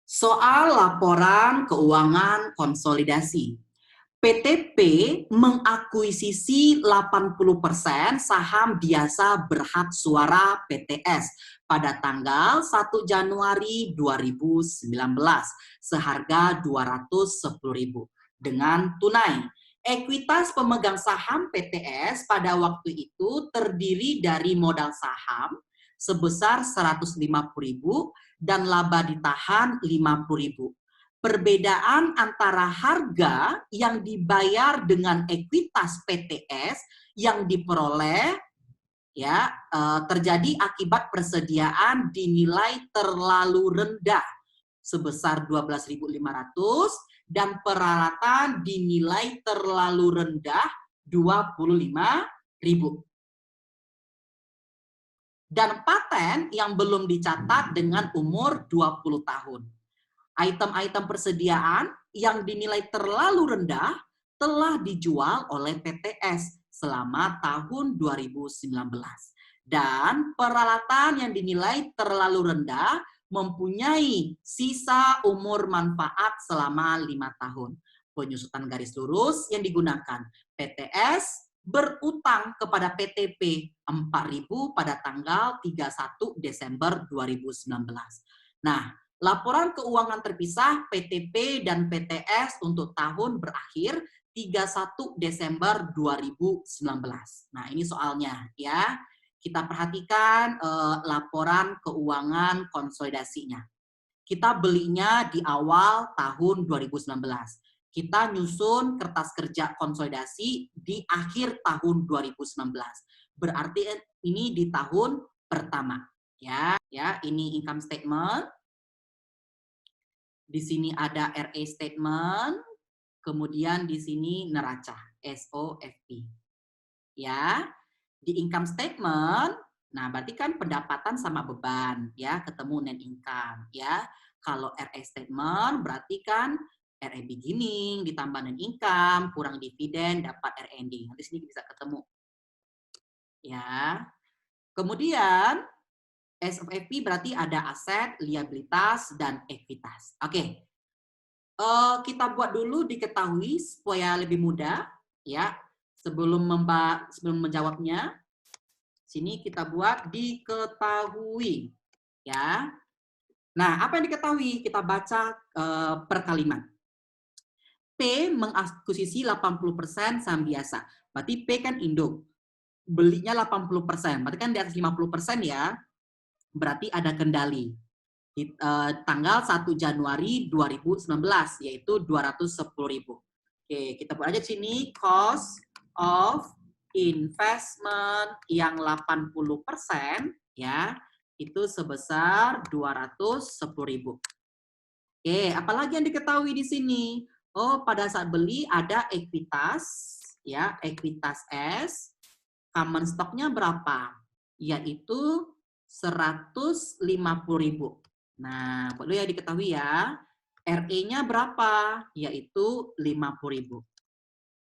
Soal laporan keuangan konsolidasi. PTP mengakuisisi 80% saham biasa berhak suara PTS pada tanggal 1 Januari 2019 seharga 210.000 dengan tunai. Ekuitas pemegang saham PTS pada waktu itu terdiri dari modal saham sebesar 150.000 dan laba ditahan 50.000. Perbedaan antara harga yang dibayar dengan ekuitas PTS yang diperoleh terjadi akibat persediaan dinilai terlalu rendah sebesar 12.500 dan peralatan dinilai terlalu rendah 25.000. Dan paten yang belum dicatat dengan umur 20 tahun. Item-item persediaan yang dinilai terlalu rendah telah dijual oleh PTS selama tahun 2019. Dan peralatan yang dinilai terlalu rendah mempunyai sisa umur manfaat selama 5 tahun. Penyusutan garis lurus yang digunakan PTS berutang kepada PTP 4.000 pada tanggal 31 Desember 2019. Nah, laporan keuangan terpisah PTP dan PTS untuk tahun berakhir 31 Desember 2019. Nah, ini soalnya ya. Kita perhatikan laporan keuangan konsolidasinya. Kita belinya di awal tahun 2019. Kita nyusun kertas kerja konsolidasi di akhir tahun 2019. Berarti ini di tahun pertama. Ya, ini income statement. Di sini ada RA statement, kemudian di sini neraca, SOFP. Ya, di income statement, nah berarti kan pendapatan sama beban, ya, ketemu net income, ya. Kalau RA statement berarti kan RA beginning ditambah net income kurang dividen dapat RA ending. Nanti sini bisa ketemu. Ya. Kemudian SOFP berarti ada aset, liabilitas, dan ekuitas. Oke. Kita buat dulu diketahui supaya lebih mudah, ya. Sebelum menjawabnya, sini kita buat diketahui, ya. Nah, apa yang diketahui? Kita baca per kalimat. P mengakuisisi 80% saham biasa. Berarti P kan induk. Belinya 80%. Berarti kan di atas 50% ya. Berarti ada kendali. Di tanggal 1 Januari 2019 yaitu 210.000. Oke, kita buat aja sini cost of investment yang 80% ya, itu sebesar 210.000. Oke, apalagi yang diketahui di sini? Oh, pada saat beli ada ekuitas ya, ekuitas S. Common stock-nya berapa? Yaitu 150.000. Nah, perlu ya diketahui ya. RE-nya berapa? Yaitu 50.000.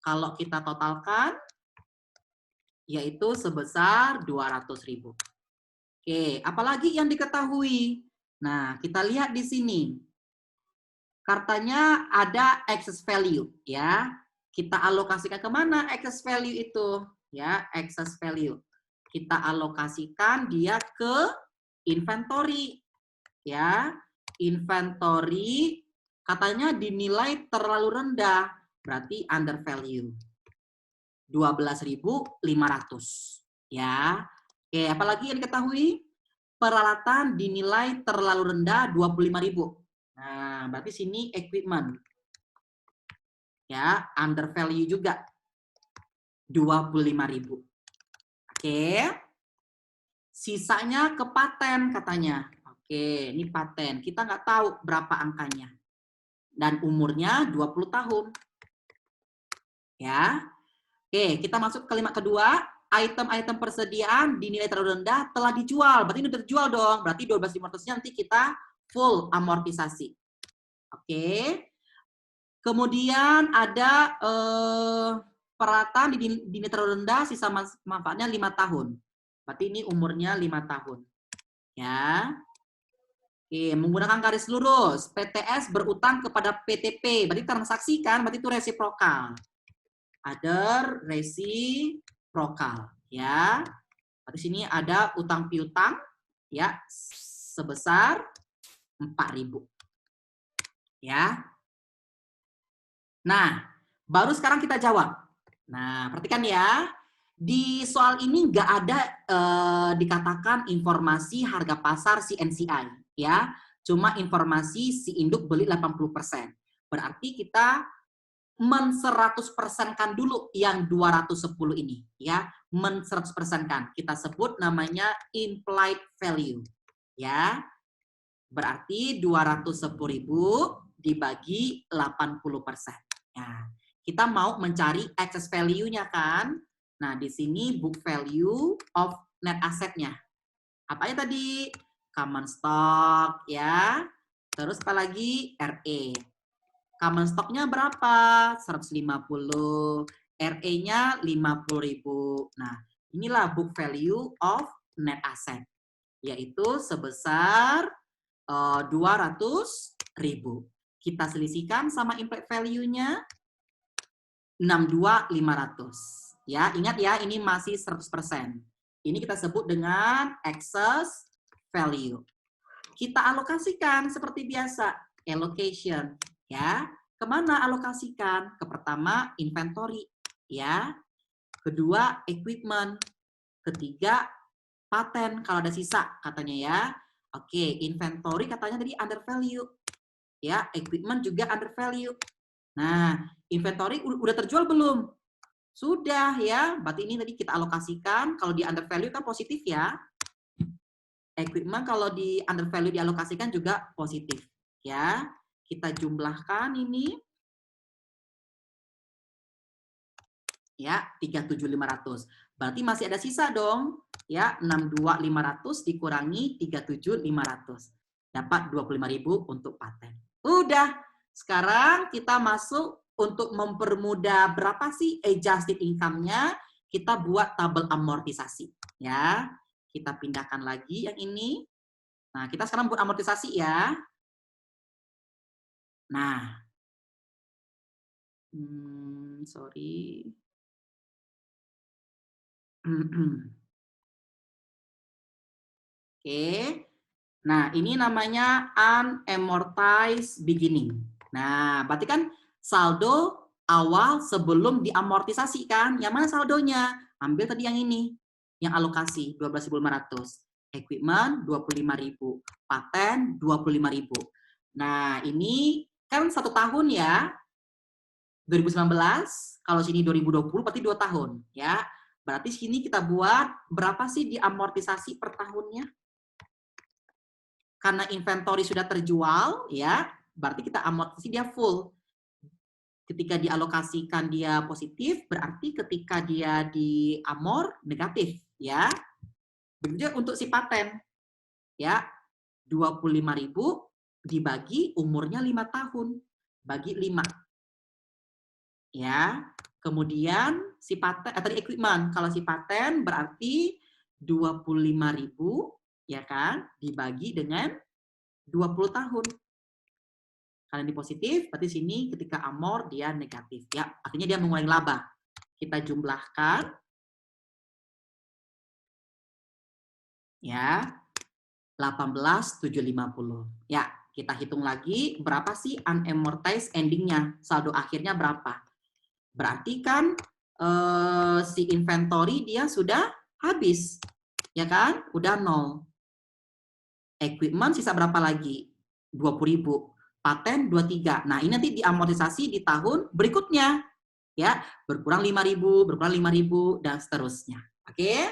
Kalau kita totalkan, yaitu sebesar 200.000. Oke, apalagi yang diketahui? Nah, kita lihat di sini. Kartanya ada excess value, ya. Kita alokasikan kemana excess value itu? Ya, excess value. Kita alokasikan dia ke inventory. Ya, inventory katanya dinilai terlalu rendah, berarti under value. 12.500. Ya. Oke, apalagi yang diketahui? Peralatan dinilai terlalu rendah 25.000. Nah, berarti sini equipment. Ya, under value juga. 25.000. Oke. Sisanya ke paten katanya. Oke, ini paten. Kita nggak tahu berapa angkanya. Dan umurnya 20 tahun. Ya. Oke, kita masuk ke kalimat kedua. Item-item persediaan dinilai terlalu rendah telah dijual. Berarti ini udah terjual dong. Berarti 12.500-nya nanti kita full amortisasi. Oke. Kemudian ada peralatan dinilai terlalu rendah, sisa manfaatnya 5 tahun. Berarti ini umurnya 5 tahun. Ya. Oke, menggunakan garis lurus, PTS berutang kepada PTP, berarti transaksi kan, berarti itu resiprokal. Other resiprokal, ya. Di sini ada utang piutang, ya, sebesar 4.000, ya. Nah, baru sekarang kita jawab. Nah, perhatikan ya. Di soal ini nggak ada dikatakan informasi harga pasar si NCI, ya. Cuma informasi si induk beli 80%. Berarti kita 100%kan dulu yang 210 ini, ya. 100%kan. Kita sebut namanya implied value, ya. Berarti 210.000 dibagi 80%. Ya, kita mau mencari excess value-nya kan? Nah, di sini book value of net asset-nya. Apa ya tadi? Common stock, ya. Terus apa lagi? RE. Common stock-nya berapa? 150. RE-nya 50.000. Nah, inilah book value of net asset, yaitu sebesar 200.000. Kita selisihkan sama impact value-nya 62.500. Ya, ingat ya, ini masih 100%. Ini kita sebut dengan excess value. Kita alokasikan seperti biasa, allocation, ya. Kemana alokasikan? Ke pertama, inventory, ya. Kedua, equipment. Ketiga, paten kalau ada sisa katanya ya. Oke, inventory katanya tadi under value. Ya, equipment juga under value. Nah, inventory udah terjual belum? Sudah ya, berarti ini tadi kita alokasikan. Kalau di under value kan positif ya. Equipment kalau di under value dialokasikan juga positif. Ya, kita jumlahkan ini. Ya, 37.500. Berarti masih ada sisa dong. Ya, 62.500 dikurangi 37.500. Dapat 25.000 untuk paten. Udah. Sekarang kita masuk untuk mempermudah berapa sih adjusted income-nya, kita buat tabel amortisasi. Ya, kita pindahkan lagi yang ini. Nah, kita sekarang buat amortisasi ya. Nah, sorry. Oke. Nah, ini namanya unamortized beginning. Nah, berarti kan saldo awal sebelum diamortisasi kan? Yang mana saldonya? Ambil tadi yang ini, yang alokasi 12.500. Equipment 25.000. Paten 25.000. Nah, ini kan 1 tahun ya. 2019, kalau sini 2020 berarti 2 tahun ya. Berarti sini kita buat berapa sih diamortisasi per tahunnya? Karena inventory sudah terjual, ya, berarti kita amortisasi dia full. Ketika dialokasikan dia positif, berarti ketika dia di amor negatif, ya. Begitu untuk si paten, ya, 25.000 dibagi umurnya 5 tahun, bagi 5. Ya. Kemudian si paten tadi equipment, kalau si paten berarti 25.000 ya kan, dibagi dengan 20 tahun. Karena ini positif, berarti sini ketika amor dia negatif. Ya, artinya dia mengurangi laba. Kita jumlahkan. Ya, 18.750. Ya, kita hitung lagi berapa sih unamortized endingnya. Saldo akhirnya berapa. Berarti kan si inventory dia sudah habis. Ya kan? Udah 0. Equipment sisa berapa lagi? 20.000. Paten 23. Nah, ini nanti diamortisasi di tahun berikutnya. Ya, berkurang 5.000, berkurang 5.000 dan seterusnya. Oke?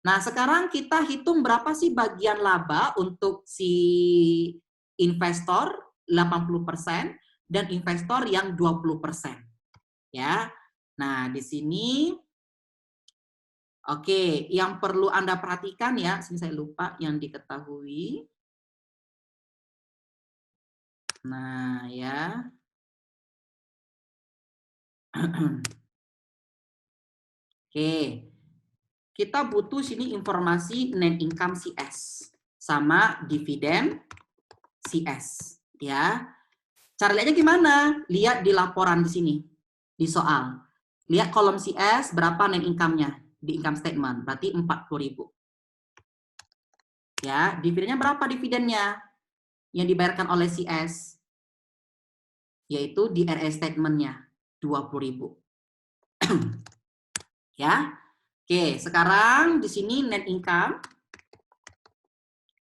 Nah, sekarang kita hitung berapa sih bagian laba untuk si investor 80% dan investor yang 20%. Ya. Nah, di sini oke, yang perlu Anda perhatikan ya, sini saya lupa yang diketahui. Nah, ya. Oke. Kita butuh sini informasi net income CS sama dividen CS, ya. Cara lihatnya gimana? Lihat di laporan di sini, di soal. Lihat kolom CS berapa net income-nya di income statement, berarti 40.000. Ya, dividennya berapa dividennya yang dibayarkan oleh CS? Yaitu di RE statement-nya 20.000. Ya. Oke, sekarang di sini net income.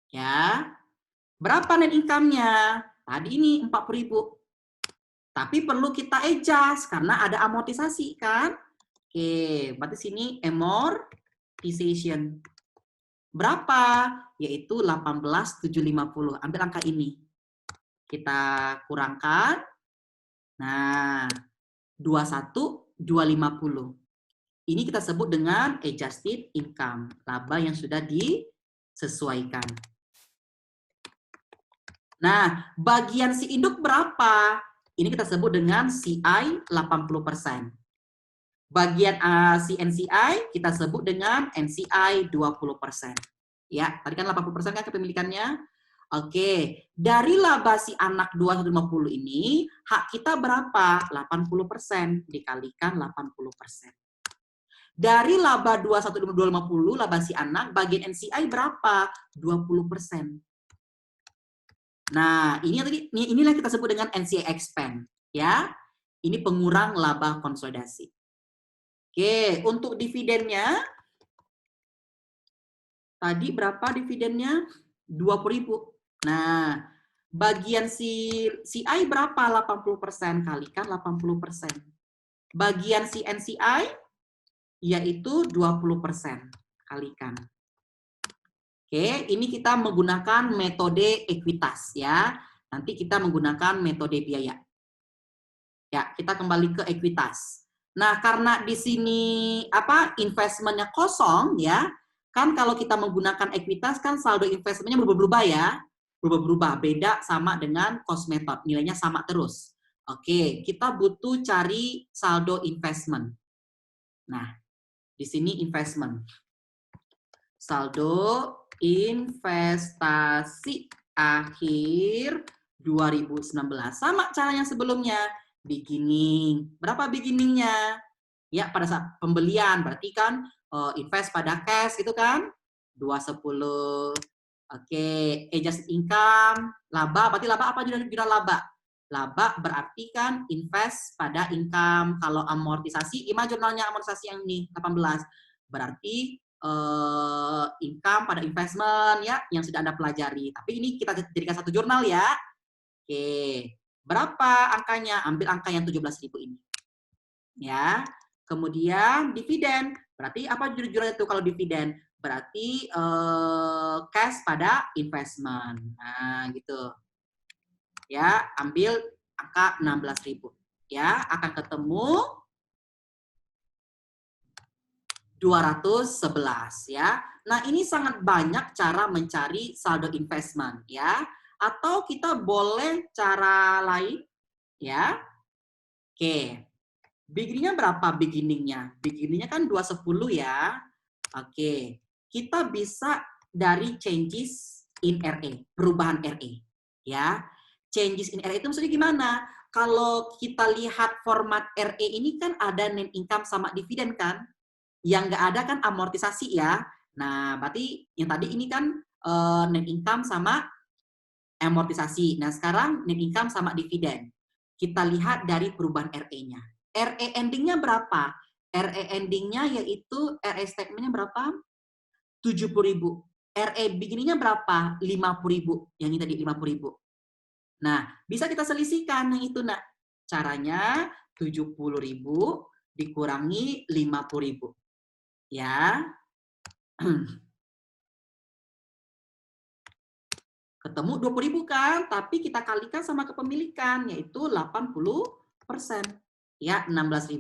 Ya. Berapa net income-nya? Tadi ini 40.000. Tapi perlu kita adjust karena ada amortisasi kan? Oke, berarti sini amortization. Berapa? Yaitu 18.750. Ambil angka ini. Kita kurangkan. Nah, 21.250. Ini kita sebut dengan adjusted income, laba yang sudah disesuaikan. Nah, bagian si induk berapa? Ini kita sebut dengan CI 80%. Bagian si NCI kita sebut dengan NCI 20%. Ya, tadi kan 80% kan kepemilikannya. Oke, dari laba si anak 2150 ini, hak kita berapa? 80% dikalikan 80%. Dari laba 21.250, laba si anak, bagian NCI berapa? 20%. Nah, inilah kita sebut dengan NCI expand, ya. Ini pengurang laba konsolidasi. Oke, untuk dividennya tadi berapa dividennya? 20.000. Nah, bagian CI berapa? 80% kalikan 80%. Bagian si NCI yaitu 20%. Kalikan. Oke, ini kita menggunakan metode ekuitas ya. Nanti kita menggunakan metode biaya. Ya, kita kembali ke ekuitas. Nah, karena di sini investmentnya kosong ya. Kan kalau kita menggunakan ekuitas kan saldo investmentnya berubah-ubah ya. Berubah-ubah, beda sama dengan cost method, nilainya sama terus. Oke, kita butuh cari saldo investment. Nah, di sini investment. Saldo investasi akhir 2019. Sama caranya sebelumnya. Beginning. Berapa beginningnya? Ya, pada saat pembelian. Berarti kan invest pada cash gitu kan. 210. Oke, adjusted income. Laba, berarti laba apa judul laba? Laba berarti kan invest pada income. Kalau amortisasi, gimana jurnalnya amortisasi yang ini? 18. Berarti income pada investment ya yang sudah Anda pelajari. Tapi ini kita jadikan satu jurnal ya. Oke. Berapa angkanya? Ambil angka yang 17.000 ini. Ya. Kemudian dividen. Berarti apa jurnal itu kalau dividen? Berarti cash pada investment. Nah, gitu. Ya, ambil angka 16.000. Ya, akan ketemu 211 ya. Nah, ini sangat banyak cara mencari saldo investment ya. Atau kita boleh cara lain ya. Oke. Beginningnya berapa beginningnya? Beginningnya kan 210 ya. Oke. Kita bisa dari changes in RE, perubahan RE ya. Changes in RE itu maksudnya gimana? Kalau kita lihat format RE ini kan ada net income sama dividen kan? Yang nggak ada kan amortisasi ya. Nah, berarti yang tadi ini kan net income sama amortisasi. Nah, sekarang net income sama dividen. Kita lihat dari perubahan RE-nya. RE ending-nya berapa? RE ending-nya yaitu RE statement-nya berapa? 70.000. RE beginning-nya berapa? 50.000. Yang ini tadi 50.000. Nah, bisa kita selisihkan yang itu, nak. Caranya 70.000 dikurangi 50.000. Ya. Ketemu 20.000 kan, tapi kita kalikan sama kepemilikan, yaitu 80%. Ya, 16.000.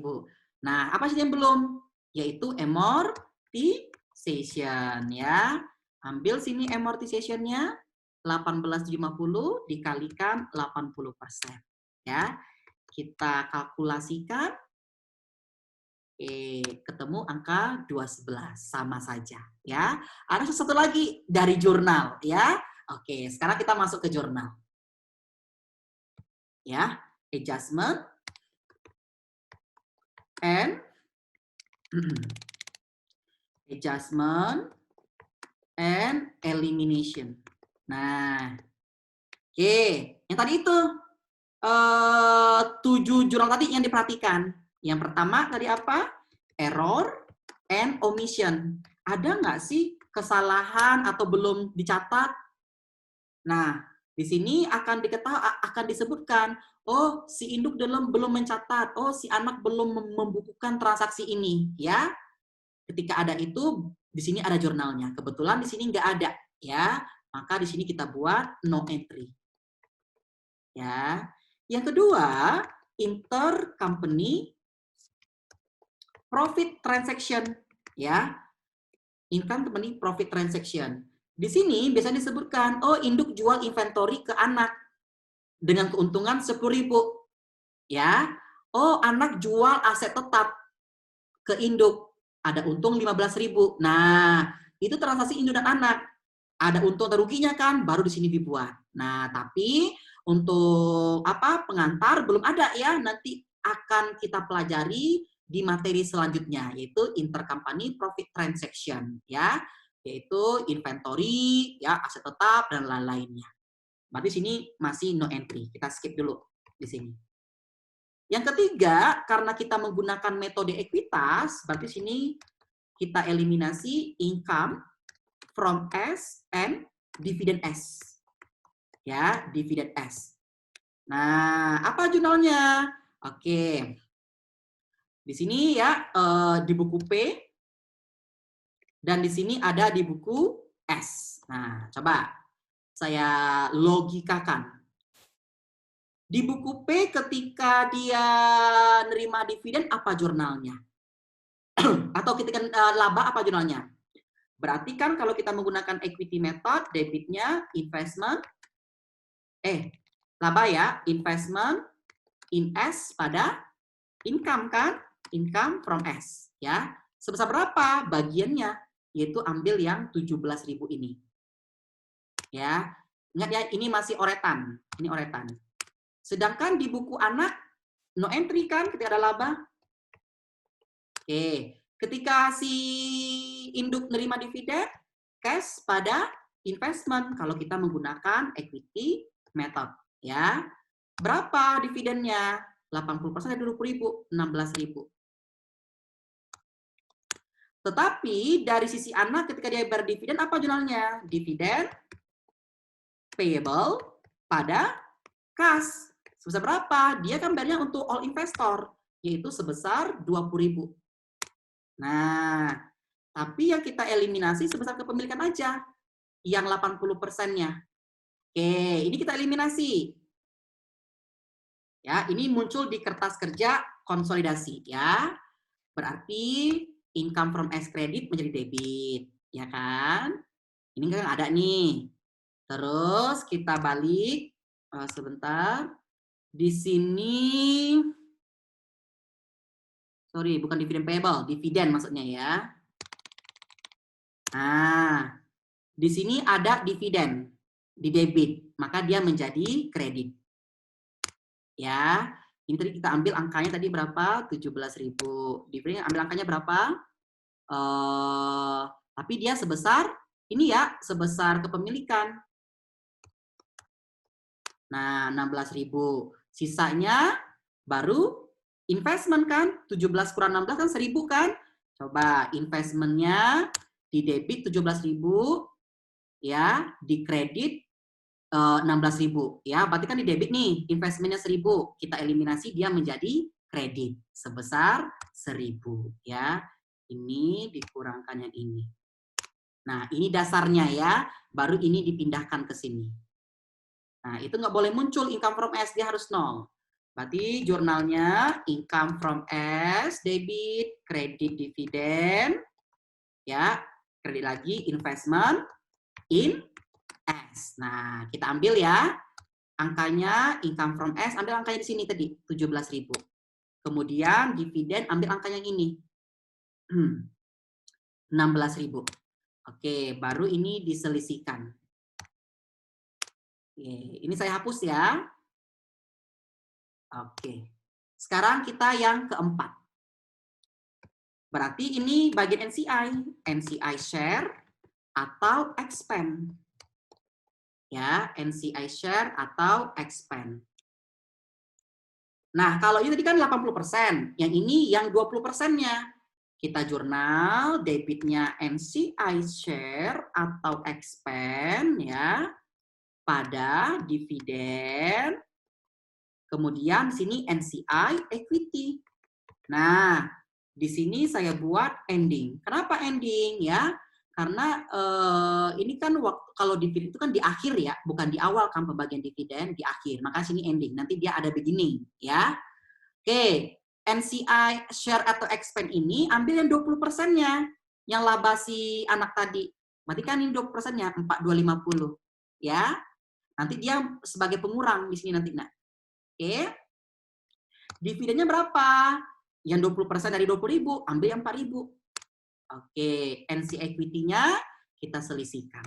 Nah, apa sih yang belum? Yaitu amortization. Ya. Ambil sini amortization-nya, 18.050 dikalikan 80%. Ya. Kita kalkulasikan. Ketemu angka 211, sama saja ya. Ada sesuatu lagi dari jurnal ya. Oke, sekarang kita masuk ke jurnal. Ya, adjustment and adjustment and elimination. Nah, oke, yang tadi itu 7 jurnal tadi yang diperhatikan. Yang pertama tadi apa? Error and omission. Ada nggak sih kesalahan atau belum dicatat? Nah, di sini akan disebutkan, oh si induk belum mencatat, oh si anak belum membukukan transaksi ini, ya. Ketika ada itu, di sini ada jurnalnya. Kebetulan di sini nggak ada, ya. Maka di sini kita buat no entry. Ya. Yang kedua, intercompany profit transaction, ya. Intercompany profit transaction. Di sini biasanya disebutkan, oh induk jual inventory ke anak dengan keuntungan 10.000, ya. Oh, anak jual aset tetap ke induk, ada untung 15.000. Nah, itu transaksi induk dan anak. Ada untung atau ruginya kan, baru di sini dibuat. Nah, tapi untuk pengantar belum ada ya, nanti akan kita pelajari di materi selanjutnya, yaitu intercompany profit transaction, ya, yaitu inventory, ya, aset tetap dan lain-lainnya. Berarti sini masih no entry, kita skip dulu di sini. Yang ketiga, karena kita menggunakan metode ekuitas, berarti sini kita eliminasi income from S and dividend S. Ya, dividend S. Nah, apa jurnalnya? Oke. Di sini ya di buku P dan di sini ada di buku S. Nah, coba saya logikakan. Di buku P ketika dia nerima dividen apa jurnalnya? Atau ketika laba apa jurnalnya? Berarti kan kalau kita menggunakan equity method, debitnya investment, laba ya, investment in S pada income kan, income from S, ya. Sebesar berapa bagiannya? Yaitu ambil yang 17.000 ini. Ya. Ingat ya, ini masih oretan, ini oretan. Sedangkan di buku anak no entry kan ketika ada laba. Oke, ketika si induk nerima dividen, cash pada investment kalau kita menggunakan equity method, ya. Berapa dividennya? 80% dari 20.000, 16.000. Tetapi dari sisi anak ketika dia bayar dividen apa jurnalnya? Dividen payable pada kas. Sebesar berapa? Dia kan bayarnya untuk all investor, yaitu sebesar 20.000. Nah, tapi yang kita eliminasi sebesar kepemilikan aja, yang 80%-nya. Oke, ini kita eliminasi. Ya, ini muncul di kertas kerja konsolidasi ya. Berarti income from S credit menjadi debit, ya kan? Ini kan ada nih. Terus kita balik sebentar. Di sini sorry, bukan dividen payable, dividen maksudnya ya. Nah, di sini ada dividen di debit, maka dia menjadi kredit. Ya, ini tadi kita ambil angkanya tadi berapa? 17.000. Dividen ambil angkanya berapa? Tapi dia sebesar ini ya, sebesar kepemilikan. Nah, 16.000. Sisanya baru investment kan? 17 kurang 16 kan 1.000 kan? Coba investmentnya di debit 17.000 ya, di kredit 16.000 ya. Berarti kan di debit nih, investmentnya 1.000. Kita eliminasi dia menjadi kredit sebesar 1.000 ya. Ini dikurangkan yang ini. Nah, ini dasarnya ya, baru ini dipindahkan ke sini. Nah, itu nggak boleh muncul income from S, dia harus nol. Berarti jurnalnya income from S, debit, kredit dividen, ya, kredit lagi investment in S. Nah, kita ambil ya, angkanya income from S, ambil angkanya di sini tadi, 17.000. Kemudian dividen, ambil angka yang ini, 16.000. Oke, baru ini diselisihkan. Oke, ini saya hapus ya. Oke. Sekarang kita yang keempat. Berarti ini bagian NCI. NCI share atau expand. Ya, NCI share atau expand. Nah, kalau ini tadi kan 80%. Yang ini yang 20%-nya. Kita jurnal, debitnya NCI share atau expand ya pada dividen. Kemudian di sini NCI equity. Nah, di sini saya buat ending. Kenapa ending ya? Karena ini kan waktu kalau dividen itu kan di akhir ya, bukan di awal kan pembagian dividen, di akhir. Maka sini ending. Nanti dia ada beginning ya. Oke, NCI share atau expand ini ambil yang 20%-nya yang laba si anak tadi. Berarti kan ini 20%-nya 4250 ya. Nanti dia sebagai pengurang di sini nanti. Nah. Oke. Dividennya berapa? Yang 20% dari 20.000, ambil yang 4.000. Oke, NC equity-nya kita selisihkan.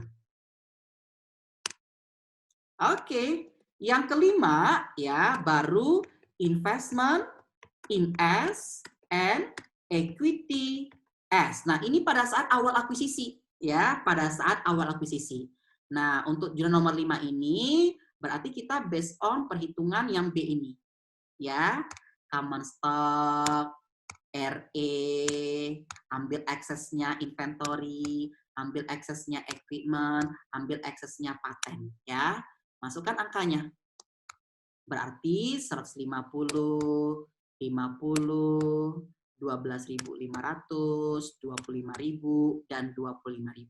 Oke, yang kelima ya baru investment in S and equity S. Nah, ini pada saat awal akuisisi ya, pada saat awal akuisisi. Nah, untuk jurnal nomor 5 ini berarti kita based on perhitungan yang B ini. Ya, common stock, RE, ambil aksesnya inventory, ambil aksesnya equipment, ambil aksesnya paten ya. Masukkan angkanya. Berarti 150, 50, 12.500, 25.000 dan 25.000.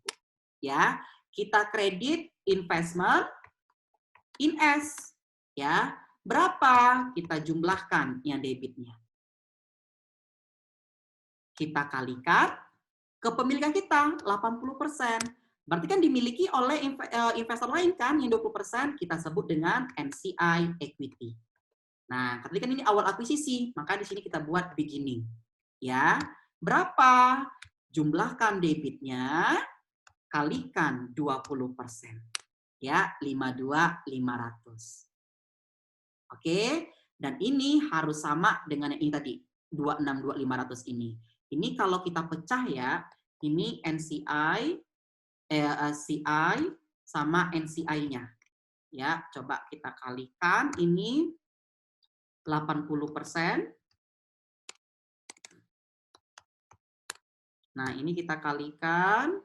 Ya, kita kredit investment in S ya. Berapa? Kita jumlahkan yang debitnya. Kita kalikan kepemilikan kita 80%. Berarti kan dimiliki oleh investor lain kan yang 20% kita sebut dengan NCI equity. Nah, tadi kan ini awal akuisisi, maka di sini kita buat beginning. Ya. Berapa? Jumlahkan debitnya kalikan 20%. Ya, 52.500. Oke, dan ini harus sama dengan yang ini tadi, 262500 ini. Ini kalau kita pecah ya, ini NCI, CI sama NCI-nya. Ya, coba kita kalikan ini 80%. Nah, ini kita kalikan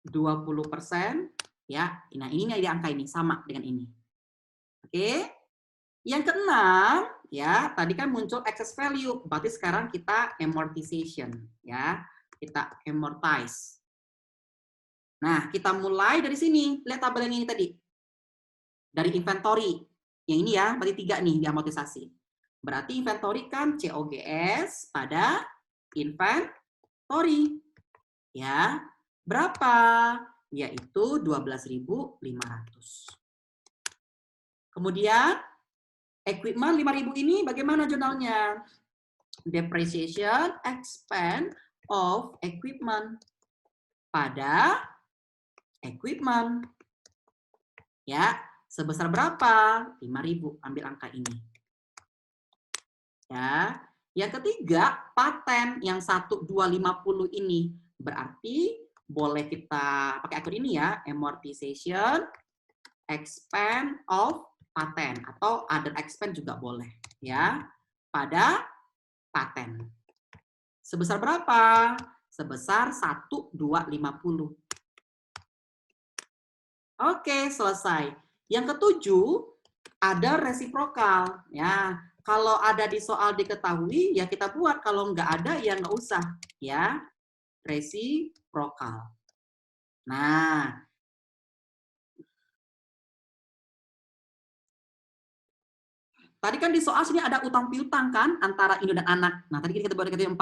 20%. Ya, nah ini di angka ini sama dengan ini. Oke. Yang keenam, ya, tadi kan muncul excess value, berarti sekarang kita amortization, ya, kita amortize. Nah, kita mulai dari sini, lihat tabel yang ini tadi, dari inventory, yang ini ya, berarti 3 nih di amortisasi. Berarti inventory kan COGS pada inventory, ya, berapa? Yaitu 12.500. Kemudian equipment 5.000 ini bagaimana jurnalnya? Depreciation expense of equipment pada equipment. Ya, sebesar berapa? 5.000. Ambil angka ini. Ya. Yang ketiga, paten yang 1250 ini. Berarti boleh kita pakai akun ini ya, amortization expense of paten atau other expense juga boleh ya pada paten. Sebesar berapa? Sebesar 1.250. Oke, selesai. Yang ketujuh ada resiprokal ya. Kalau ada di soal diketahui ya kita buat, kalau nggak ada ya nggak usah ya. Resiprokal. Nah, tadi kan di soal sini ada utang piutang kan antara induk dan anak. Nah, tadi kita buat 4.000.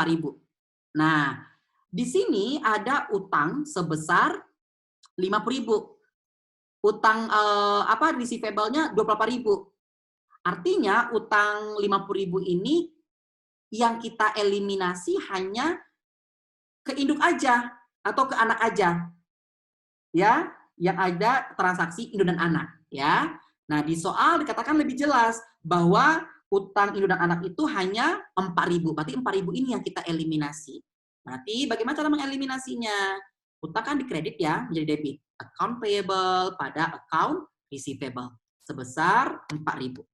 Nah, di sini ada utang sebesar 50.000. Utang receivable-nya 24.000. Artinya utang 50.000 ini yang kita eliminasi hanya ke induk aja atau ke anak aja. Ya, yang ada transaksi induk dan anak, ya. Nah, di soal dikatakan lebih jelas bahwa utang induk dan anak itu hanya 4.000. Berarti 4.000 ini yang kita eliminasi. Berarti bagaimana cara mengeliminasinya? Utang kan dikredit ya, menjadi debit. Account payable pada account receivable sebesar 4.000.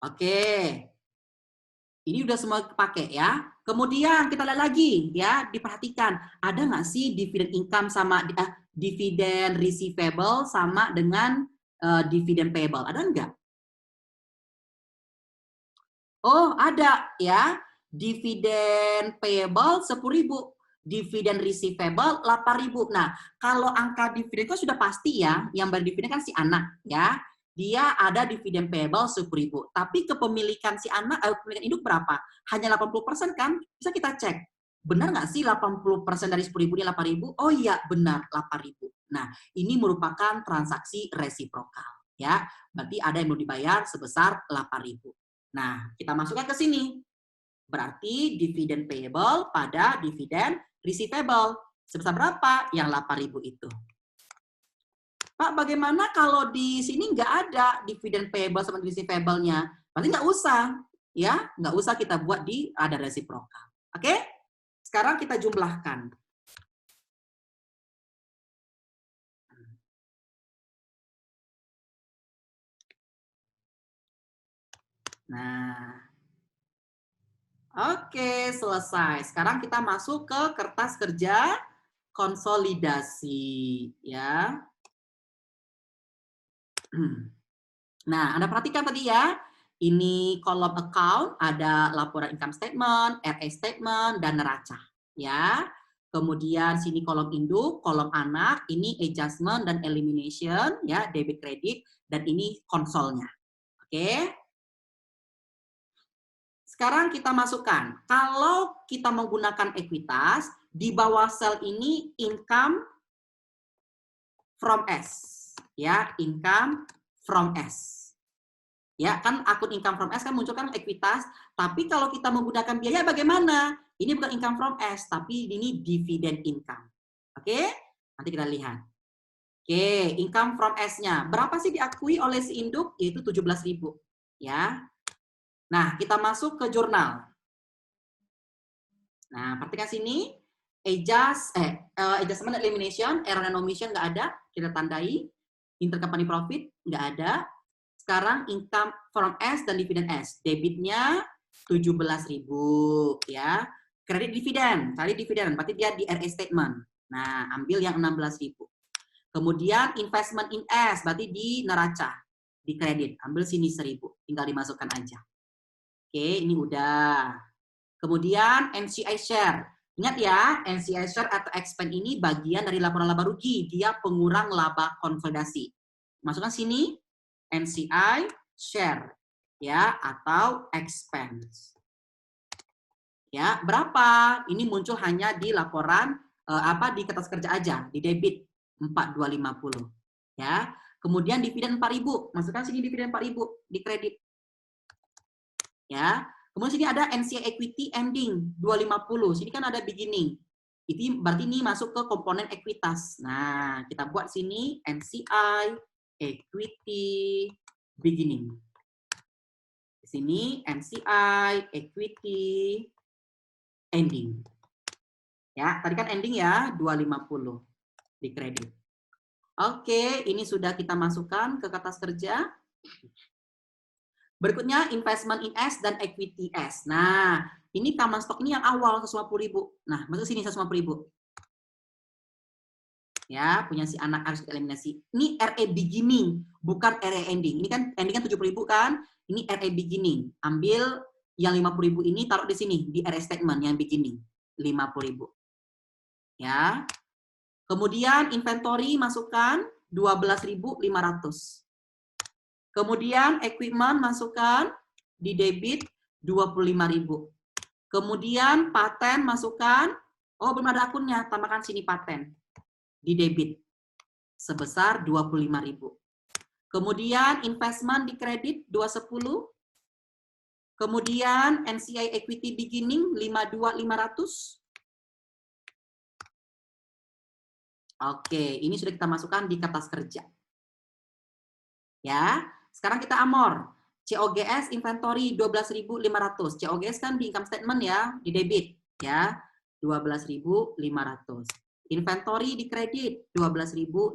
Oke. Ini udah semua pakai ya. Kemudian kita lihat lagi ya, diperhatikan ada nggak sih dividen income sama dividen receivable sama dengan dividen payable? Ada nggak? Oh, ada ya. Dividen payable 10.000, dividen receivable 8.000. Nah, kalau angka dividen itu sudah pasti ya, yang berdividen kan si anak ya. Dia ada dividen payable 10.000. Tapi kepemilikan si anak, kepemilikan induk berapa? Hanya 80% kan? Bisa kita cek. Benar nggak sih 80% dari 10.000 ini 8.000? Oh iya, benar 8.000. Nah, ini merupakan transaksi resiprokal ya. Berarti ada yang mau dibayar sebesar 8.000. Nah, kita masukkan ke sini. Berarti dividen payable pada dividen receivable. Sebesar berapa? Yang 8.000 itu. Pak, bagaimana kalau di sini nggak ada dividen payable sama receivable-nya? Berarti nggak usah. Ya, nggak usah kita buat di ada resiprokal. Oke? Sekarang kita jumlahkan. Nah, oke, selesai. Sekarang kita masuk ke kertas kerja konsolidasi. Ya. Nah, Anda perhatikan tadi ya, ini kolom account, ada laporan income statement, RA statement, dan neraca. Ya. Kemudian sini kolom induk, kolom anak, ini adjustment dan elimination, ya, debit kredit, dan ini konsolnya. Oke. Sekarang kita masukkan, kalau kita menggunakan ekuitas, di bawah sel ini income from S. Ya, income from S. Ya, kan akun income from S kan muncul kan ekuitas, tapi kalau kita menggunakan biaya bagaimana? Ini bukan income from S, tapi ini dividend income. Oke? Nanti kita lihat. Oke, income from S-nya. Berapa sih diakui oleh si induk? Yaitu 17.000. Ya. Nah, kita masuk ke jurnal. Nah, perhatikan sini. Adjustment elimination, error and omission nggak ada. Kita tandai. Intercompany profit nggak ada. Sekarang income from S dan dividen S. Debitnya 17.000 ya. Kredit dividen, cari dividen, berarti dia di RA statement. Nah, ambil yang 16.000. Kemudian investment in S, berarti di neraca, di kredit. Ambil sini 1.000, tinggal dimasukkan aja. Oke, ini udah. Kemudian NCI share. Ingat ya, NCI share atau expense ini bagian dari laporan laba rugi. Dia pengurang laba konsolidasi. Masukkan sini, NCI share ya atau expense. Ya, berapa? Ini muncul hanya di laporan di kertas kerja aja, di debit 4250 ya. Kemudian dividen 4.000, masukkan sini dividen 4.000 di kredit. Ya. Kemudian sini ada NCI equity ending 250. Sini kan ada beginning. Itu berarti ini masuk ke komponen ekuitas. Nah, kita buat sini NCI equity beginning. Di sini NCI equity ending. Ya, tadi kan ending ya 250 di kredit. Oke, ini sudah kita masukkan ke kertas kerja. Berikutnya investment in S dan equity S. Nah, ini common stock ini yang awal 150.000. Nah, masuk sini 150.000. Ya, punya si anak harus kita eliminasi. Ini RA beginning, bukan RA ending. Ini kan ending kan 70.000 kan? Ini RA beginning. Ambil yang 50.000 ini taruh di sini di RA statement yang beginning. 50.000. Ya. Kemudian inventory masukkan 12.500. Kemudian equipment masukkan di debit 25.000. Kemudian paten masukkan, oh belum ada akunnya, tambahkan sini paten di debit sebesar 25.000. Kemudian investment di kredit 210. Kemudian NCI equity beginning 52.500. Oke, ini sudah kita masukkan di kertas kerja. Ya, sekarang kita amor. COGS inventory 12.500. COGS kan di income statement ya, di debit ya. 12.500. Inventory di kredit 12.500.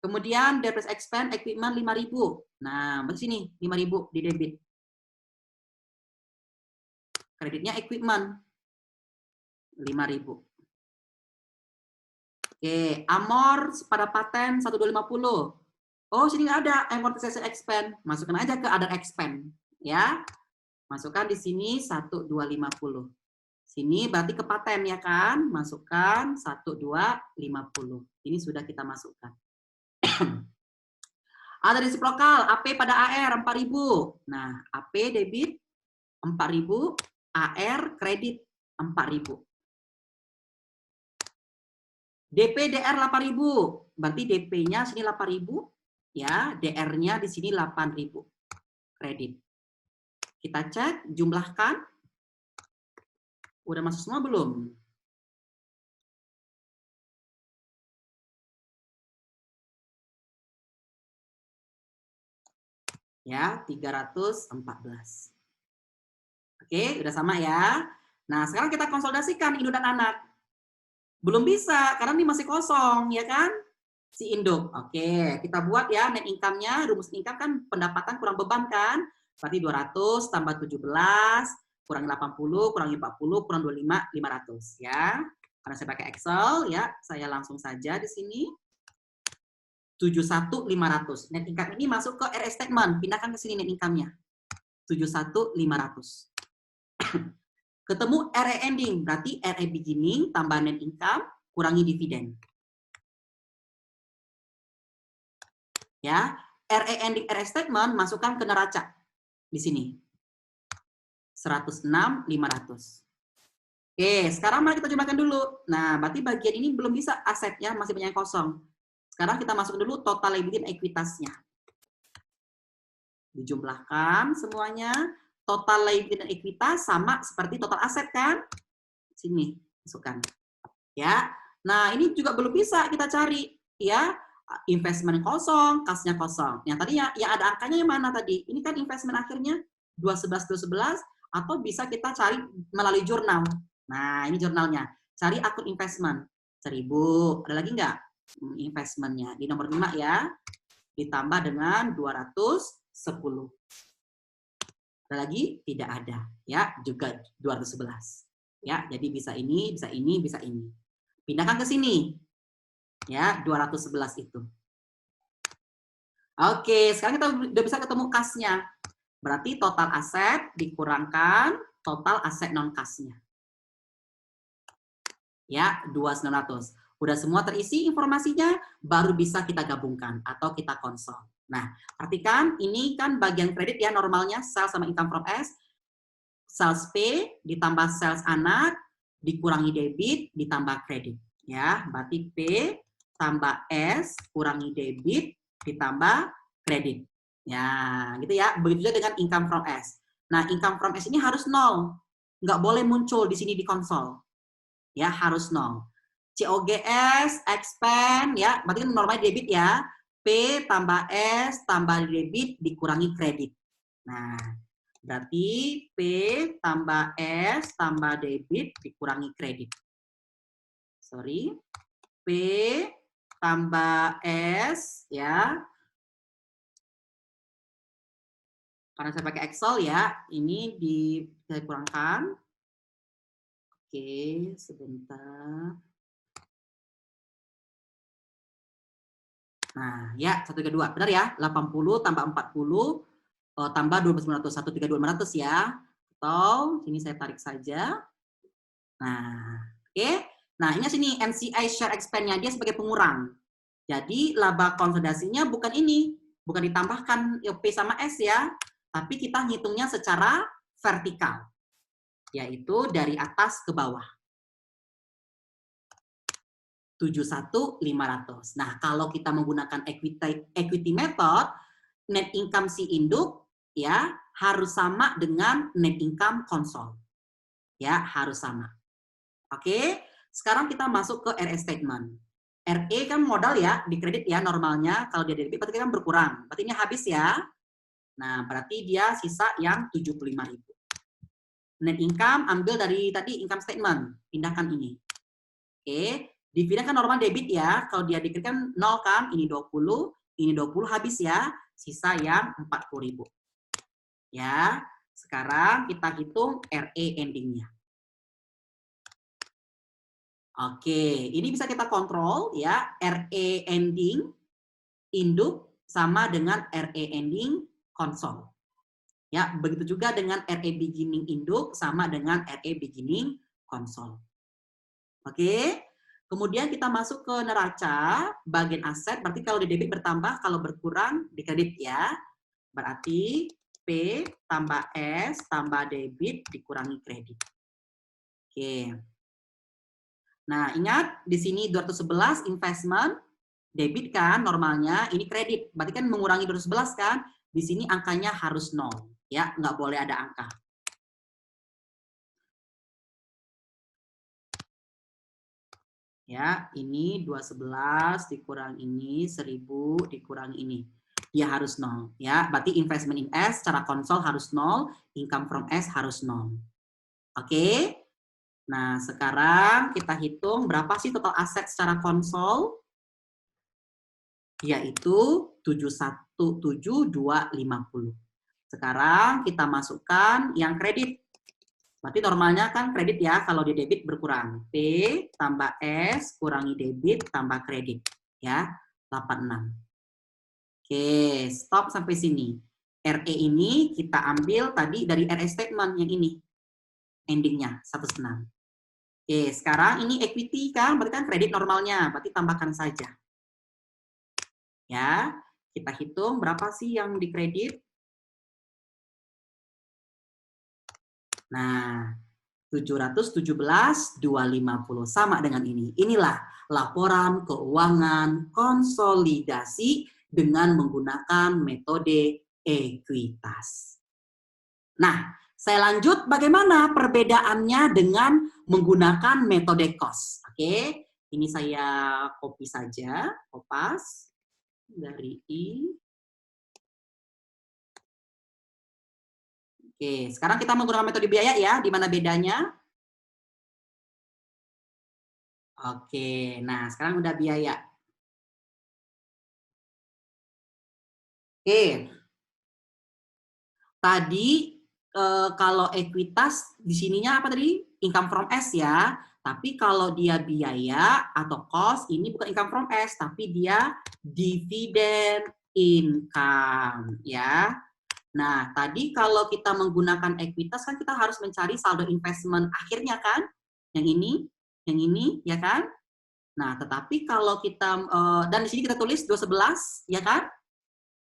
Kemudian depreciation expense equipment 5.000. Nah, di sini 5.000 di debit. Kreditnya equipment 5.000. Oke, amor pada paten 1.250. Oh, sini nggak ada amortization expense. Masukkan aja ke other expense, ya. Masukkan di sini 1.250. Sini berarti ke paten ya kan? Masukkan 1.250. Ini sudah kita masukkan. Ada resiprokal, AP pada AR 4.000. Nah, AP debit 4.000, AR kredit 4.000. DP DR 8.000. Berarti DP-nya sini 8.000, ya, DR-nya di sini 8.000. Kredit. Kita cek, jumlahkan. Udah masuk semua belum? Ya, 314. Oke, udah sama ya. Nah, sekarang kita konsolidasikan induk dan anak. Belum bisa, karena ini masih kosong, ya kan? Si induk. Oke, kita buat ya net income-nya. Rumus income kan pendapatan kurang beban kan? Berarti 200 tambah 17, kurangi 80, kurangi 40, kurang 25, 500 ya. Karena saya pakai Excel ya, saya langsung saja di sini. 71.500. Net income ini masuk ke RS statement. Pindahkan ke sini net income-nya. 71.500. Ketemu RE ending, berarti RE beginning tambah net income kurangi dividen. Ya, RE ending RE statement masukkan ke neraca di sini. 106.500. Oke, sekarang mari kita jumlahkan dulu. Nah, berarti bagian ini belum bisa asetnya, masih banyak yang kosong. Sekarang kita masuk dulu total liability dan ekuitasnya. Dijumlahkan semuanya. Total liability dan ekuitas sama seperti total aset kan? Sini, masukkan. Ya. Nah, ini juga belum bisa kita cari, ya. Investment kosong, kasnya kosong. Yang tadi yang ada angkanya yang mana tadi? Ini kan investment akhirnya 211 atau bisa kita cari melalui jurnal. Nah, ini jurnalnya. Cari akun investment. 1.000. Ada lagi nggak? Investmentnya. Di nomor 5 ya. Ditambah dengan 210. Ada lagi? Tidak ada. Ya, juga 211. Ya, jadi bisa ini, bisa ini, bisa ini. Pindahkan ke sini. Ya, 211 itu. Oke, sekarang kita udah bisa ketemu kasnya. Berarti total aset dikurangkan total aset non kasnya. Ya, 2.900. Udah semua terisi informasinya, baru bisa kita gabungkan atau kita konsol. Nah, perhatikan ini kan bagian kredit ya normalnya sales sama income from S. Sales P ditambah sales anak dikurangi debit ditambah kredit. Ya, berarti P tambah S kurangi debit ditambah kredit. Ya, gitu ya. Begitu juga dengan income from S. Nah, income from S ini harus 0. Nggak boleh muncul di sini di konsol. Ya, harus 0. COGS, expand, ya, berarti normalnya debit ya. P tambah S tambah debit dikurangi kredit. Nah, berarti P tambah S tambah debit dikurangi kredit. Sorry. P tambah S, ya. Karena saya pakai Excel ya, ini saya kurangkan. Oke, sebentar. Nah, ya, 132. Benar ya? 80 tambah 40 tambah 12.900, 132.500 ya. Atau sini saya tarik saja. Nah, oke. Nah, ini sini NCI share expense-nya dia sebagai pengurang. Jadi laba konsolidasinya bukan ini, bukan ditambahkan P sama S ya, tapi kita ngitungnya secara vertikal, yaitu dari atas ke bawah. 71.500. Nah, kalau kita menggunakan equity method, net income si induk ya harus sama dengan net income konsol. Ya, harus sama. Oke, sekarang kita masuk ke RE statement. RE kan modal ya, di kredit ya normalnya, kalau dia debit berarti kan berkurang. Berarti ini habis ya. Nah, berarti dia sisa yang 75.000. Net income ambil dari tadi income statement, pindahkan ini. Oke, dividen kan normal debit ya. Kalau dia debit kan 0 kan, ini 20, ini 20 habis ya. Sisa yang 40.000. Ya, sekarang kita hitung RE endingnya. Oke, ini bisa kita kontrol ya. RE ending induk sama dengan RE ending konsol. Ya, begitu juga dengan RE beginning induk sama dengan RE beginning konsol. Oke. Kemudian kita masuk ke neraca, bagian aset, berarti kalau di debit bertambah, kalau berkurang di kredit ya. Berarti P tambah S tambah debit dikurangi kredit. Oke. Nah, ingat di sini 211 investment, debit kan normalnya, ini kredit. Berarti kan mengurangi 211 kan, di sini angkanya harus 0. Ya, nggak boleh ada angka. Ya, ini 211 dikurang ini, 1000 dikurang ini. Dia harus 0. Ya, berarti investment in S secara konsol harus 0, income from S harus 0. Oke? Nah, sekarang kita hitung berapa sih total aset secara konsol? Yaitu 717.250. Sekarang kita masukkan yang kredit. Berarti normalnya kan kredit ya, kalau di debit berkurang. P tambah S kurangi debit tambah kredit. Ya, 86. Oke, stop sampai sini. RE ini kita ambil tadi dari RE statement yang ini. Endingnya, 106. Oke, sekarang ini equity kan, berarti kan kredit normalnya, berarti tambahkan saja. Ya, kita hitung berapa sih yang dikredit. Nah, 717.250 sama dengan ini. Inilah laporan keuangan konsolidasi dengan menggunakan metode ekuitas. Nah, saya lanjut bagaimana perbedaannya dengan menggunakan metode cost. Oke, ini saya copy saja, kopas dari I. Oke, sekarang kita menggunakan metode biaya ya, di mana bedanya? Oke, nah sekarang udah biaya. Oke, tadi kalau ekuitas di sininya apa tadi? Income from S ya. Tapi kalau dia biaya atau cost, ini bukan income from S, tapi dia dividend income ya. Nah, tadi kalau kita menggunakan ekuitas kan kita harus mencari saldo investment akhirnya kan? Yang ini ya kan? Nah, tetapi kalau kita dan di sini kita tulis 211 ya kan?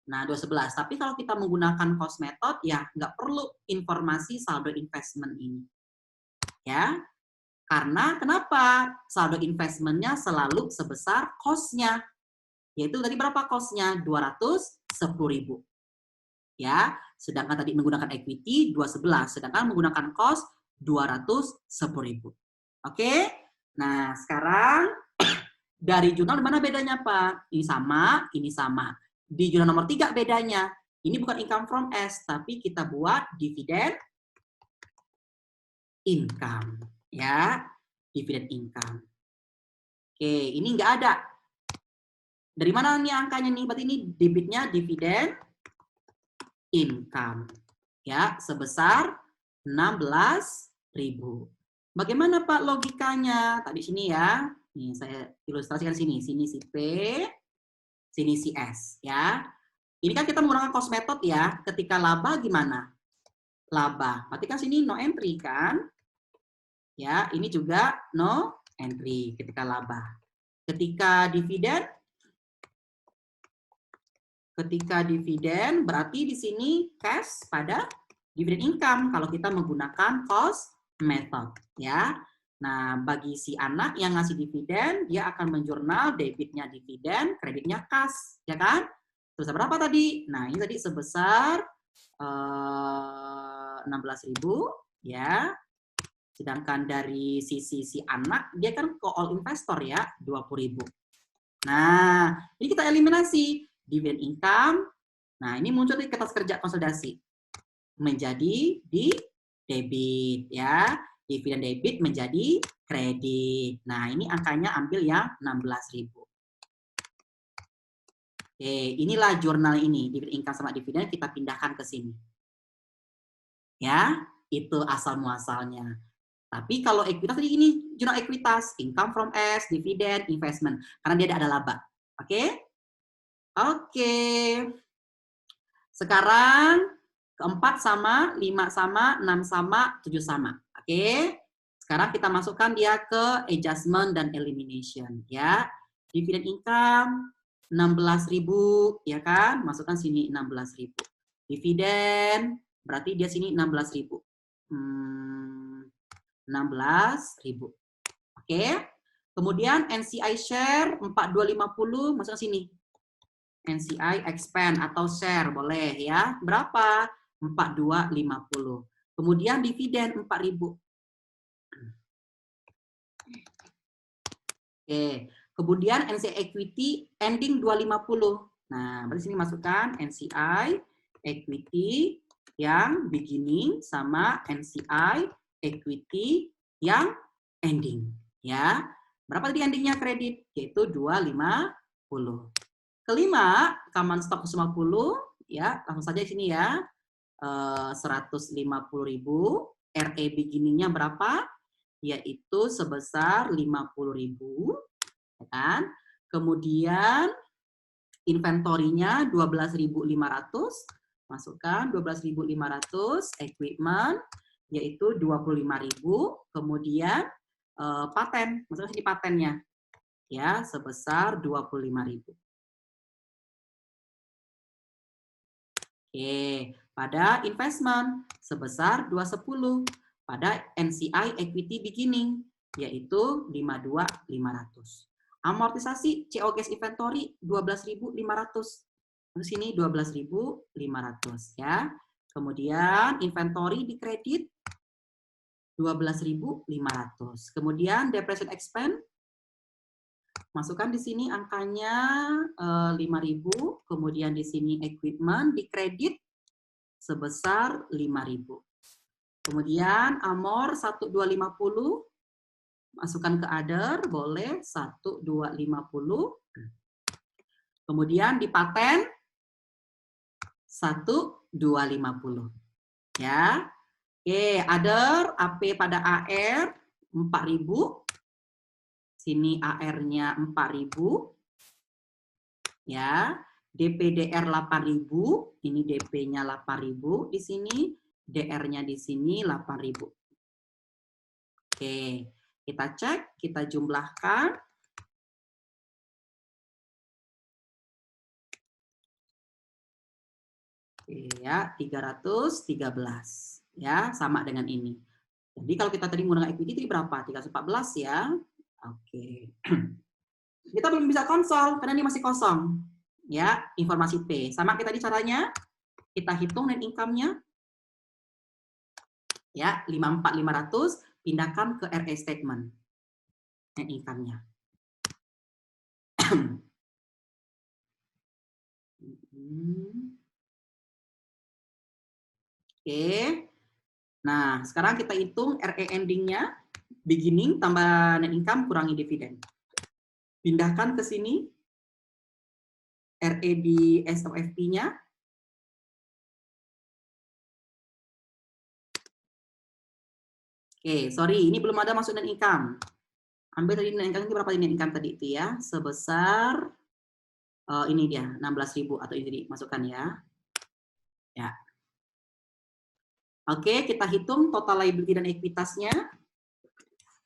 Nah, 211. Tapi kalau kita menggunakan cost method, ya nggak perlu informasi saldo investment ini. Ya, karena kenapa? Saldo investmentnya selalu sebesar cost-nya. Yaitu tadi berapa cost-nya? 210.000. Ya, sedangkan tadi menggunakan equity 211, sedangkan menggunakan cost 210.000. Oke? Nah, sekarang dari jurnal mana bedanya, Pak? Ini sama, ini sama. Di jurnal nomor 3 bedanya. Ini bukan income from S, tapi kita buat dividend income. Ya, dividend income. Oke, ini nggak ada. Dari mana nih angkanya nih? Berarti ini debitnya dividend income. Ya, sebesar 16.000. Bagaimana Pak logikanya? Tadi sini ya. Nih saya ilustrasikan sini. Sini si P, sini si S ya. Ini kan kita menggunakan cost method ya. Ketika laba gimana? Laba. Berarti kan sini no entry kan? Ya, ini juga no entry ketika laba. Ketika dividen berarti di sini cash pada dividend income kalau kita menggunakan cost method ya. Nah, bagi si anak yang ngasih dividen, dia akan menjurnal debitnya dividen, kreditnya cash, ya kan? Sebesar berapa tadi? Nah, ini tadi sebesar 16.000 ya. Sedangkan dari sisi si anak, dia kan ke all investor ya, 20.000. Nah, ini kita eliminasi dividend income. Nah, ini muncul di kertas kerja konsolidasi. Menjadi di debit ya. Dividen debit menjadi kredit. Nah, ini angkanya ambil yang 16.000. Oke, inilah jurnal ini, dividen income sama dividen kita pindahkan ke sini. Ya, itu asal muasalnya. Tapi kalau ekuitas tadi ini jurnal ekuitas, income from S, dividen, investment, karena dia ada laba. Oke? Oke. Sekarang keempat sama, 5 sama, 6 sama, 7 sama. Oke? Sekarang kita masukkan dia ke adjustment dan elimination ya. Dividen income 16.000 ya kan? Masukkan sini 16.000. Dividen berarti dia sini 16.000. 16.000. Oke. Kemudian NCI share 4250 masuk sini. NCI expand atau share boleh ya. Berapa? 4250. Kemudian dividen 4.000. Oke. Kemudian NCI equity ending 250. Nah, berarti sini masukkan NCI equity yang beginning sama NCI equity yang ending ya. Berapa tadi endingnya kredit? Yaitu 250. Kelima, common stock 150 ya, langsung saja di sini ya. 150.000, RE beginningnya berapa? Yaitu sebesar 50.000 ya kan. Kemudian inventorinya 12.500, masukkan 12.500, equipment yaitu 25.000, kemudian paten, masukkan sini patennya ya sebesar 25.000. Oke, pada investment sebesar 210, pada NCI equity beginning yaitu 52.500. Amortisasi COGS inventory 12.500. Di sini 12.500 ya. Kemudian inventory di kredit 12.500. Kemudian depreciation expense masukkan di sini angkanya 5.000, kemudian di sini equipment di kredit sebesar 5.000. Kemudian amor 1250 masukkan ke other boleh 1250. Kemudian di paten 1250 ya. Oke, other AP pada AR 4.000. Sini AR-nya 4.000 ya. DPDR 8.000, ini DP-nya 8.000 di sini, DR-nya di sini 8.000. Oke, kita cek, kita jumlahkan. Oke ya, 313 ya, sama dengan ini. Jadi kalau kita tadi menggunakan equity itu berapa? 314 ya. Oke. Kita belum bisa konsol karena ini masih kosong. Ya, informasi P. Sama kita tadi caranya, kita hitung net income-nya. Ya, 54.500 pindahkan ke RE statement. Net income-nya. Oke. Nah, sekarang kita hitung RE ending-nya. Beginning tambah net income kurangi dividen. Pindahkan ke sini. RE di SOFP-nya. Oke, sorry, ini belum ada masuk net income. Ambil tadi net income itu berapa net income tadi itu ya? Sebesar ini dia 16.000 atau ini masukkan ya. Ya. Oke, kita hitung total liability dan ekuitasnya.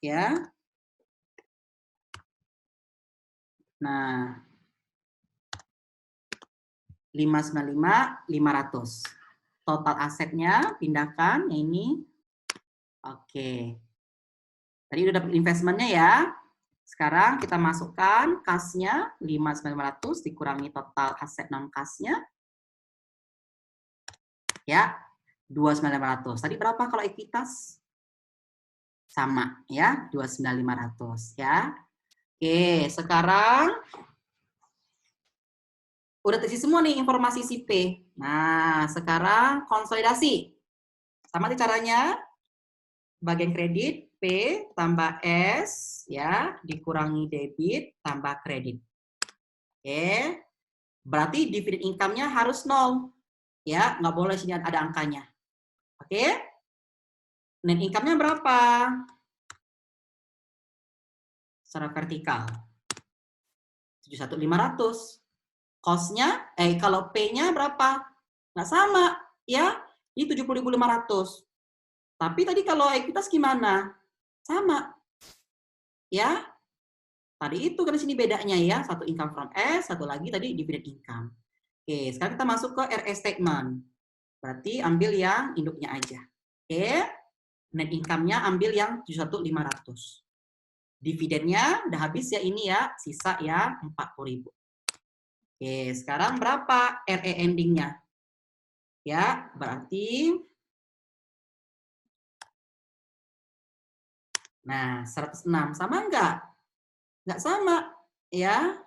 Ya. Nah, 595.500. Total asetnya pindahkan yang ini. Oke. Tadi udah dapat investmentnya ya. Sekarang kita masukkan kas-nya 5.900 dikurangi total aset non kas-nya. Ya, 2.900. Tadi berapa kalau ekuitas? Sama ya, 29.500 ya. Oke, sekarang Udah terisi semua nih informasi si P. Nah, sekarang konsolidasi. Sama nih caranya. Bagian kredit, P tambah S, ya, dikurangi debit tambah kredit. Oke. Berarti dividend income-nya harus 0. Ya, nggak boleh sini ada angkanya. Oke. Net income-nya berapa? Secara vertikal. 71.500. Cost-nya, kalau P-nya berapa? Nggak sama, ya. Ini 70.500. Tapi tadi kalau ekuitas gimana? Sama. Ya. Tadi itu kan di sini bedanya ya. Satu income from S, satu lagi tadi dividend income. Oke, sekarang kita masuk ke RE statement. Berarti ambil yang induknya aja. Oke. Net income-nya ambil yang 71.500. Dividennya udah habis ya ini ya, sisa ya 40.000. Oke, sekarang berapa RE ending-nya? Ya, berarti nah 106 sama enggak? Enggak sama, ya.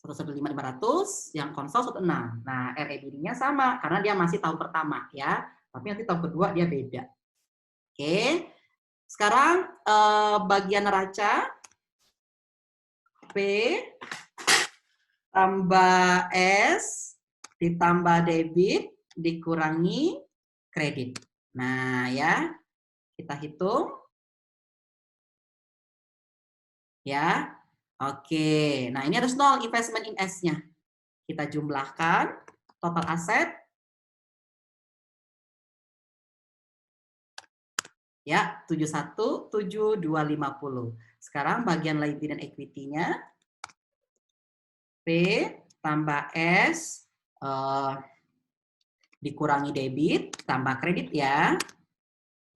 115.500 yang konsol 16. Nah, RE ending-nya sama karena dia masih tahun pertama ya. Tapi nanti tahun kedua dia beda. Oke. Sekarang bagian neraca P tambah S ditambah debit dikurangi kredit. Nah, ya. Kita hitung. Ya. Oke. Nah, ini harus 0 investment in S-nya. Kita jumlahkan total aset. Ya, 71.7250. Sekarang bagian liability dan equity-nya P tambah S dikurangi debit tambah kredit ya.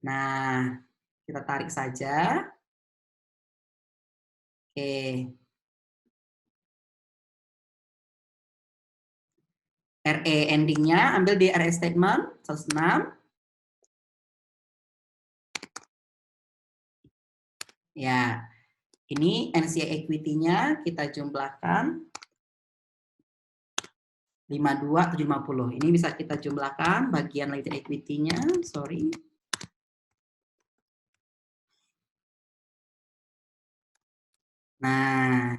Nah, kita tarik saja. Oke. RE ending-nya ambil di RE statement 106. Ya, ini NCA equity-nya kita jumlahkan 52.750. Ini bisa kita jumlahkan bagian liability equity-nya, sorry. Nah,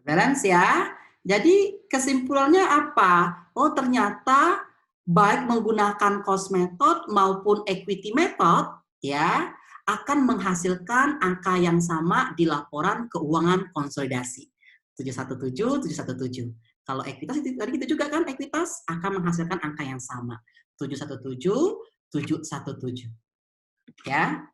balance ya. Jadi kesimpulannya apa? Oh, ternyata baik menggunakan cost method maupun equity method ya akan menghasilkan angka yang sama di laporan keuangan konsolidasi. 717, 717. Kalau ekuitas itu tadi kita juga kan ekuitas akan menghasilkan angka yang sama. 717, 717. Ya.